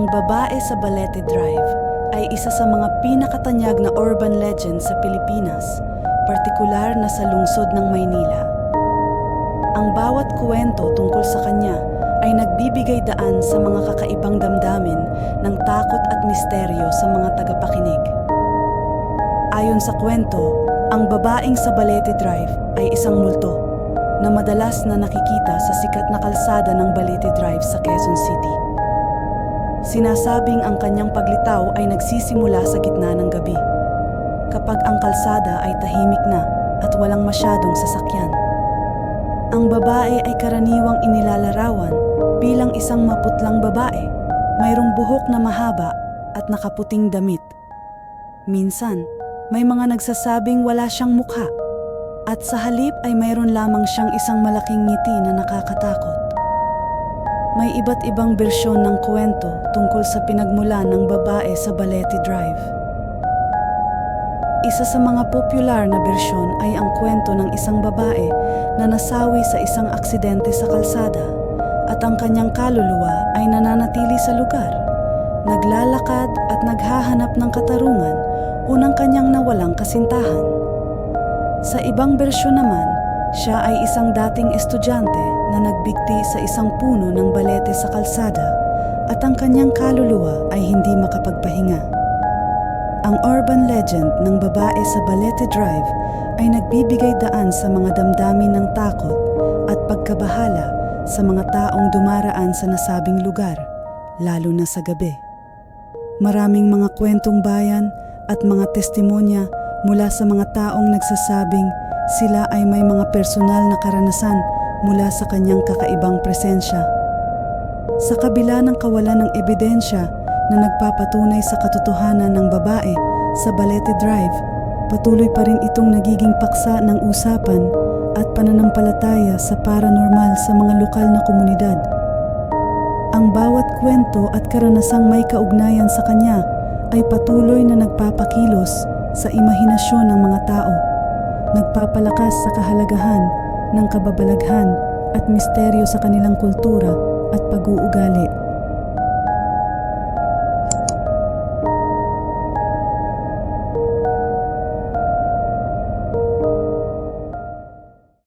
Ang babae sa Balete Drive ay isa sa mga pinakatanyag na urban legend sa Pilipinas, partikular na sa lungsod ng Maynila. Ang bawat kwento tungkol sa kanya ay nagbibigay daan sa mga kakaibang damdamin ng takot at misteryo sa mga tagapakinig. Ayon sa kwento, ang babaeng sa Balete Drive ay isang multo na madalas na nakikita sa sikat na kalsada ng Balete Drive sa Quezon City. Sinasabing ang kanyang paglitaw ay nagsisimula sa gitna ng gabi, kapag ang kalsada ay tahimik na at walang masyadong sasakyan. Ang babae ay karaniwang inilalarawan bilang isang maputlang babae, mayroong buhok na mahaba at nakaputing damit. Minsan, may mga nagsasabing wala siyang mukha at sa halip ay mayroon lamang siyang isang malaking ngiti na nakakatakot. May iba't ibang bersyon ng kwento tungkol sa pinagmulan ng babae sa Balete Drive. Isa sa mga popular na bersyon ay ang kwento ng isang babae na nasawi sa isang aksidente sa kalsada at ang kanyang kaluluwa ay nananatili sa lugar. Naglalakad at naghahanap ng katarungan unang kanyang nawalang kasintahan. Sa ibang bersyon naman, siya ay isang dating estudyante na nagbigti sa isang puno ng balete sa kalsada at ang kanyang kaluluwa ay hindi makapagpahinga. Ang urban legend ng babae sa Balete Drive ay nagbibigay daan sa mga damdamin ng takot at pagkabahala sa mga taong dumaraan sa nasabing lugar, lalo na sa gabi. Maraming mga kwentong bayan at mga testimonya mula sa mga taong nagsasabing sila ay may mga personal na karanasan mula sa kanyang kakaibang presensya. Sa kabila ng kawalan ng ebidensya na nagpapatunay sa katotohanan ng babae sa Balete Drive, patuloy pa rin itong nagiging paksa ng usapan at pananampalataya sa paranormal sa mga lokal na komunidad. Ang bawat kwento at karanasang may kaugnayan sa kanya ay patuloy na nagpapakilos sa imahinasyon ng mga tao, nagpapalakas sa kahalagahan ng kababalaghan at misteryo sa kanilang kultura at pag-uugali.